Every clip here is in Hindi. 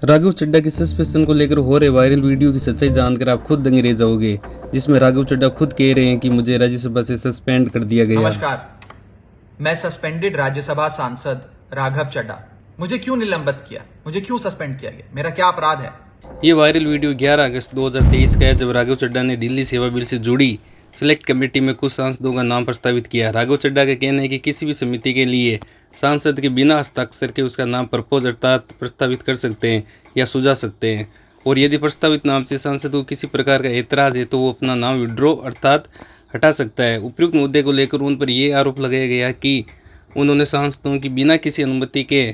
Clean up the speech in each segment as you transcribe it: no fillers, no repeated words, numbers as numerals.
राघव चड्ढा की सस्पेंशन को लेकर हो रहे वायरल वीडियो की सच्चाई जानकर आप खुद दंग रह जाओगे, जिसमें राघव चड्ढा खुद कह रहे हैं कि मुझे राज्यसभा से सस्पेंड कर दिया गया। नमस्कार, मैं सस्पेंडेड राज्यसभा सांसद राघव चड्ढा। मुझे क्यों निलंबित किया? मुझे क्यों सस्पेंड किया गया? मेरा क्या अपराध है? ये वायरल वीडियो 11 अगस्त 2023 का है, जब राघव चड्ढा ने दिल्ली सेवा बिल से जुड़ी सिलेक्ट कमेटी में कुछ सांसदों का नाम प्रस्तावित किया। राघव चड्ढा का कहना है कि किसी भी समिति के लिए सांसद के बिना हस्ताक्षर के उसका नाम प्रपोज अर्थात प्रस्तावित कर सकते हैं या सुझा सकते हैं, और यदि प्रस्तावित नाम से सांसद को किसी प्रकार का एतराज़ है तो वो अपना नाम विड्रॉ अर्थात हटा सकता है। उपयुक्त मुद्दे को लेकर उन पर यह आरोप लगाया गया कि उन्होंने सांसदों की बिना किसी अनुमति के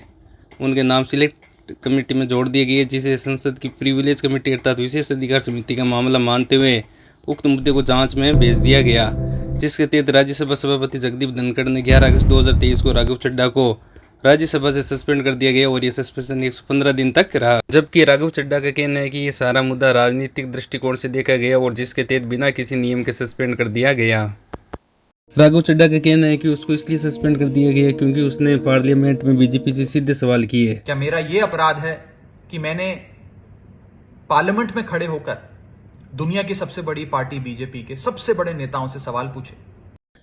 उनके नाम सिलेक्ट कमेटी में जोड़ दिए गए, जिसे संसद की प्रिविलेज कमेटी अर्थात विशेष अधिकार समिति का मामला मानते हुए उक्त मुद्दे को जांच में भेज दिया गया, जिसके तहत राज्यसभा सभापति जगदीप धनखड़ ने 11 अगस्त 2023 को राघव चड्ढा को राज्यसभा से सस्पेंड कर दिया गया और ये सस्पेंशन 115 दिन तक रहा। जबकि राघव चड्ढा का कहना है कि ये सारा मुद्दा राजनीतिक दृष्टिकोण से देखा गया और जिसके तहत बिना किसी नियम के सस्पेंड कर दिया गया। राघव चड्ढा का कहना है कि उसको इसलिए सस्पेंड कर दिया गया क्योंकि उसने पार्लियामेंट में बीजेपी से सीधे सवाल किए। क्या मेरा ये अपराध है कि मैंने पार्लियामेंट में खड़े होकर दुनिया की सबसे बड़ी पार्टी बीजेपी के सबसे बड़े नेताओं से सवाल पूछे?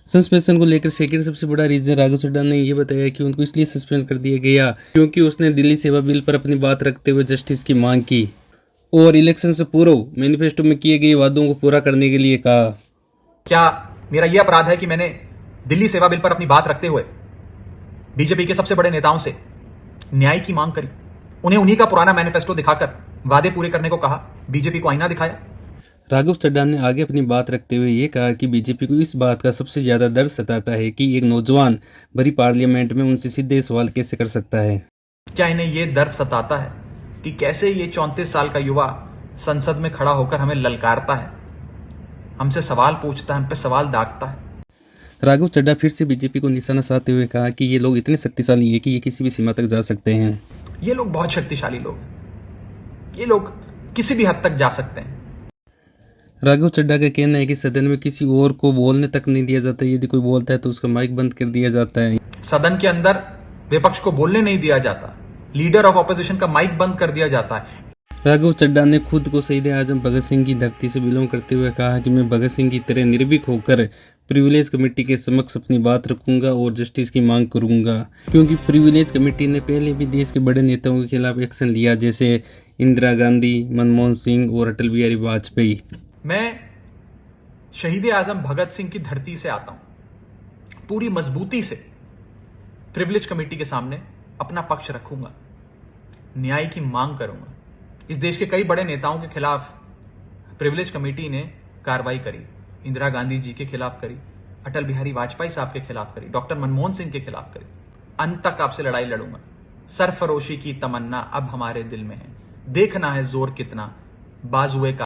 सस्पेंशन को लेकर सेकेंड सबसे बड़ा रीजन राघव चड्ढा ने यह बताया कि उनको इसलिए सस्पेंड कर दिया गया क्योंकि उसने दिल्ली सेवा बिल पर अपनी बात रखते हुए जस्टिस की मांग की और इलेक्शन से पूर्व मैनिफेस्टो में किए गए वादों को पूरा करने के लिए कहा। क्या मेरा यह अपराध है कि मैंने दिल्ली सेवा बिल पर अपनी बात रखते हुए बीजेपी के सबसे बड़े नेताओं से न्याय की मांग करी, उन्हें उन्हीं का पुराना मैनिफेस्टो दिखाकर वादे पूरे करने को कहा, बीजेपी को आईना दिखाया? राघव चड्ढा ने आगे अपनी बात रखते हुए ये कहा कि बीजेपी को इस बात का सबसे ज्यादा डर सताता है कि एक नौजवान भरी पार्लियामेंट में उनसे सीधे सवाल कैसे कर सकता है। क्या इन्हें यह डर सताता है कि कैसे ये 34 साल का युवा संसद में खड़ा होकर हमें ललकारता है, हमसे सवाल पूछता है, हम पे सवाल दागता है? राघव चड्ढा फिर से बीजेपी को निशाना साधते हुए कहा कि ये लोग इतने शक्तिशाली हैं कि ये किसी भी सीमा तक जा सकते हैं। ये लोग बहुत शक्तिशाली लोग हैं, ये लोग किसी भी हद तक जा सकते हैं। राघव चड्ढा का कहना है कि सदन में किसी और को बोलने तक नहीं दिया जाता, यदि कोई बोलता है तो उसका माइक बंद कर दिया जाता है। सदन के अंदर विपक्ष को बोलने नहीं दिया जाता, लीडर ऑफ ऑपोजिशन का माइक बंद कर दिया जाता है। राघव चड्ढा ने खुद को शहीद आजम भगत सिंह की धरती से बिलोंग करते हुए कहा कि मैं भगत सिंह की तरह निर्भीक होकर प्रिविलेज कमेटी के समक्ष अपनी बात रखूंगा और जस्टिस की मांग करूंगा, क्योंकि प्रिविलेज कमेटी ने पहले भी देश के बड़े नेताओं के खिलाफ एक्शन लिया, जैसे इंदिरा गांधी, मनमोहन सिंह और अटल बिहारी वाजपेयी। मैं शहीद आजम भगत सिंह की धरती से आता हूं, पूरी मजबूती से प्रिविलेज कमेटी के सामने अपना पक्ष रखूंगा, न्याय की मांग करूंगा। इस देश के कई बड़े नेताओं के खिलाफ प्रिविलेज कमेटी ने कार्रवाई करी, इंदिरा गांधी जी के खिलाफ करी, अटल बिहारी वाजपेयी साहब के खिलाफ करी, डॉक्टर मनमोहन सिंह के खिलाफ करी। अंत तक आपसे लड़ाई लड़ूंगा। सरफरोशी की तमन्ना अब हमारे दिल में है, देखना है जोर कितना बाजुए का।